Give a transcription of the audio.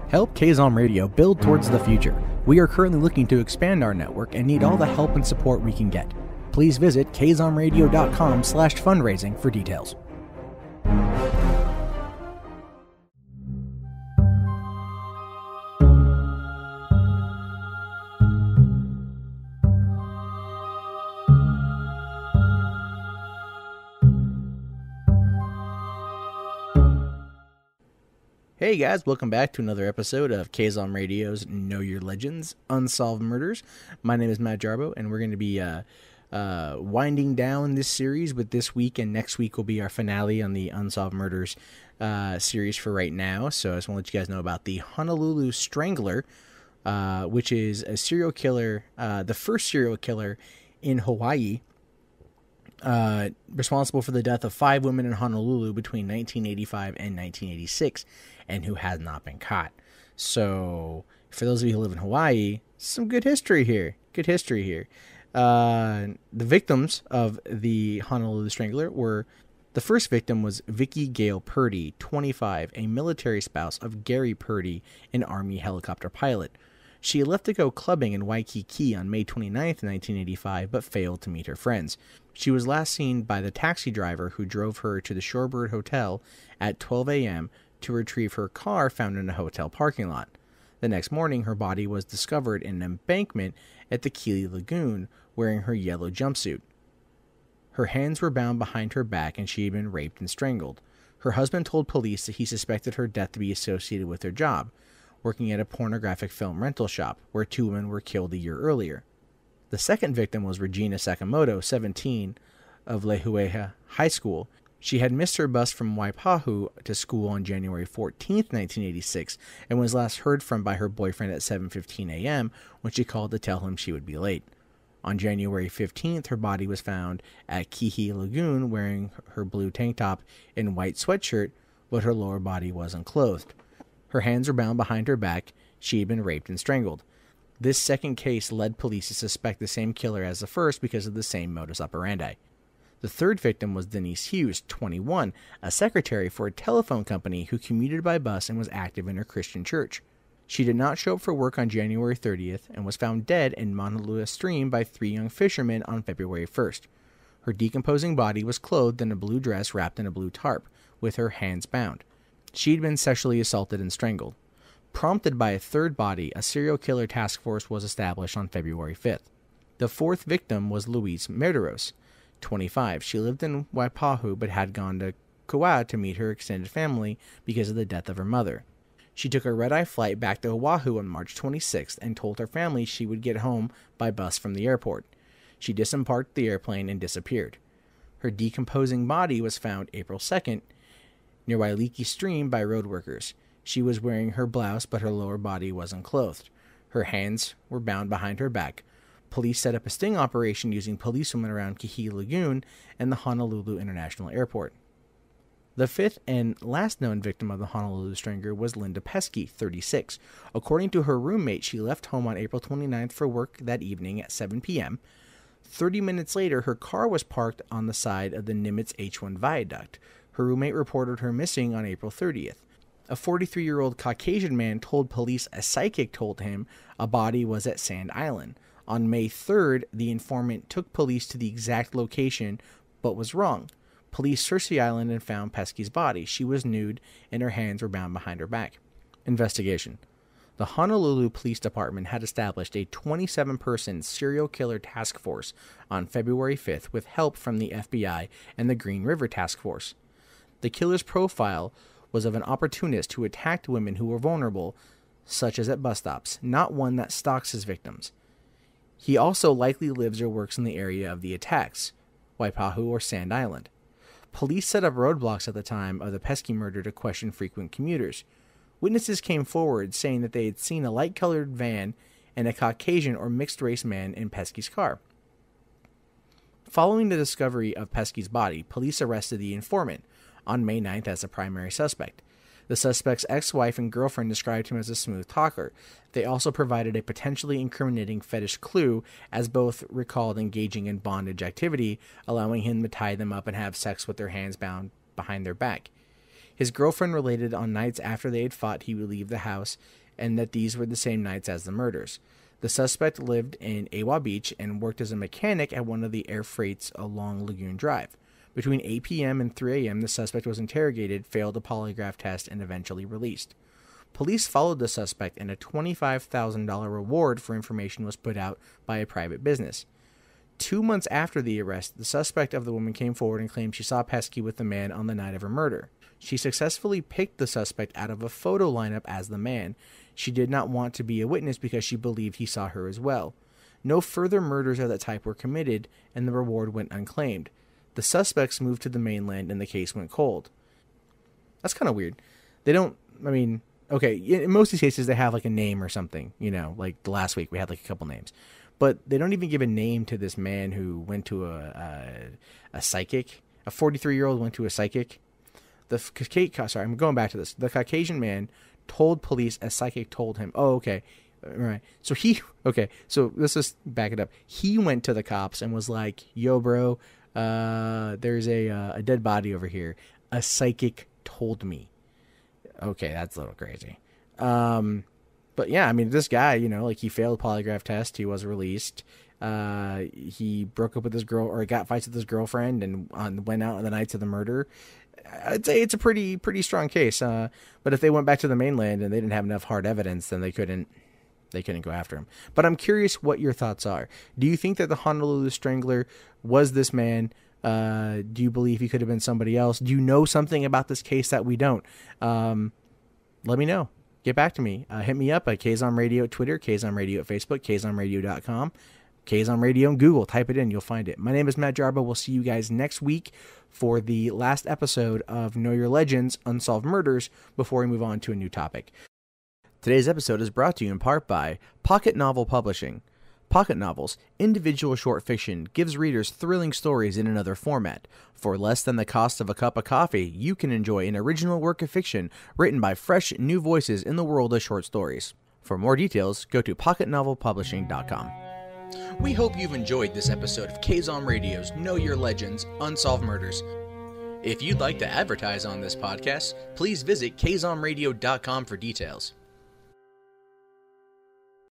Help Kazom Radio build towards the future. We are currently looking to expand our network and need all the help and support we can get. Please visit kzomradio.com/fundraising for details. Hey guys, welcome back to another episode of Kazom Radio's Know Your Legends, Unsolved Murders. My name is Matt Jarbo, and we're going to be winding down this series with this week, and next week will be our finale on the Unsolved Murders series for right now. So I just want to let you guys know about the Honolulu Strangler, which is a serial killer, the first serial killer in Hawaii, responsible for the death of 5 women in Honolulu between 1985 and 1986, and who has not been caught. So, for those of you who live in Hawaii, some good history here. The victims of the Honolulu Strangler were, the first victim was Vicky Gale Purdy, 25, a military spouse of Gary Purdy, an Army helicopter pilot. She had left to go clubbing in Waikiki on May 29, 1985, but failed to meet her friends. She was last seen by the taxi driver who drove her to the Shorebird Hotel at 12 a.m. to retrieve her car found in a hotel parking lot. The next morning, her body was discovered in an embankment at the Kili Lagoon, wearing her yellow jumpsuit. Her hands were bound behind her back, and she had been raped and strangled. Her husband told police that he suspected her death to be associated with her job, working at a pornographic film rental shop, where 2 women were killed a year earlier. The second victim was Regina Sakamoto, 17, of Lehueha High School. She had missed her bus from Waipahu to school on January 14, 1986, and was last heard from by her boyfriend at 7:15 a.m. when she called to tell him she would be late. On January 15th, her body was found at Kili Lagoon wearing her blue tank top and white sweatshirt, but her lower body was unclothed. Her hands were bound behind her back. She had been raped and strangled. This second case led police to suspect the same killer as the first because of the same modus operandi. The third victim was Denise Hughes, 21, a secretary for a telephone company who commuted by bus and was active in her Christian church. She did not show up for work on January 30th and was found dead in Honolulu Stream by 3 young fishermen on February 1st. Her decomposing body was clothed in a blue dress wrapped in a blue tarp, with her hands bound. She had been sexually assaulted and strangled. Prompted by a third body, a serial killer task force was established on February 5th. The fourth victim was Louise Medeiros, 25. She lived in Waipahu but had gone to Kauai to meet her extended family because of the death of her mother. She took a red-eye flight back to Oahu on March 26th and told her family she would get home by bus from the airport. She disembarked the airplane and disappeared. Her decomposing body was found April 2nd near Wailiki Stream by road workers. She was wearing her blouse, but her lower body was unclothed. Her hands were bound behind her back. Police set up a sting operation using policewomen around Kili Lagoon and the Honolulu International Airport. The fifth and last known victim of the Honolulu Strangler was Linda Pesky, 36. According to her roommate, she left home on April 29th for work that evening at 7 p.m. 30 minutes later, her car was parked on the side of the Nimitz H1 viaduct. Her roommate reported her missing on April 30th. A 43-year-old Caucasian man told police a psychic told him a body was at Sand Island. On May 3rd, the informant took police to the exact location, but was wrong. Police searched the island and found Pesky's body. She was nude, and her hands were bound behind her back. Investigation. The Honolulu Police Department had established a 27-person serial killer task force on February 5th with help from the FBI and the Green River Task Force. The killer's profile was of an opportunist who attacked women who were vulnerable, such as at bus stops, not one that stalks his victims. He also likely lives or works in the area of the attacks, Waipahu or Sand Island. Police set up roadblocks at the time of the Pesky murder to question frequent commuters. Witnesses came forward saying that they had seen a light-colored van and a Caucasian or mixed-race man in Pesky's car. Following the discovery of Pesky's body, police arrested the informant on May 9th as a primary suspect. The suspect's ex-wife and girlfriend described him as a smooth talker. They also provided a potentially incriminating fetish clue, as both recalled engaging in bondage activity, allowing him to tie them up and have sex with their hands bound behind their back. His girlfriend related on nights after they had fought he would leave the house, and that these were the same nights as the murders. The suspect lived in Awa Beach and worked as a mechanic at one of the air freights along Lagoon Drive. Between 8 p.m. and 3 a.m., the suspect was interrogated, failed a polygraph test, and eventually released. Police followed the suspect, and a $25,000 reward for information was put out by a private business. 2 months after the arrest, the suspect of the woman came forward and claimed she saw Pesky with the man on the night of her murder. She successfully picked the suspect out of a photo lineup as the man. She did not want to be a witness because she believed he saw her as well. No further murders of that type were committed, and the reward went unclaimed. The suspects moved to the mainland, and the case went cold. That's kind of weird. Okay, in most of these cases, they have like a name or something, like the last week we had like a couple names. But they don't even give a name to this man who went to a psychic. A 43-year-old went to a psychic. I'm going back to this. The Caucasian man told police a psychic told him, oh, okay, right. So let's just back it up. He went to the cops and was like, yo, bro, there's a dead body over here. A psychic told me. Okay, that's a little crazy. But yeah, this guy, he failed a polygraph test. He was released. He broke up with his girl, or got fights with his girlfriend, and went out on the nights of the murder. I'd say it's a pretty strong case. But if they went back to the mainland and they didn't have enough hard evidence, then they couldn't go after him. But I'm curious what your thoughts are. Do you think that the Honolulu Strangler was this man? Do you believe he could have been somebody else? Do you know something about this case that we don't? Let me know. Get back to me. Hit me up at Kazom Radio at Twitter, Kazom Radio at Facebook, KazomRadio.com, Kazom Radio on Google. Type it in. You'll find it. My name is Matt Jarbo. We'll see you guys next week for the last episode of Know Your Legends, Unsolved Murders, before we move on to a new topic. Today's episode is brought to you in part by Pocket Novel Publishing. Pocket novels, individual short fiction, gives readers thrilling stories in another format. For less than the cost of a cup of coffee, you can enjoy an original work of fiction written by fresh, new voices in the world of short stories. For more details, go to pocketnovelpublishing.com. We hope you've enjoyed this episode of Kazom Radio's Know Your Legends, Unsolved Murders. If you'd like to advertise on this podcast, please visit kazomradio.com for details.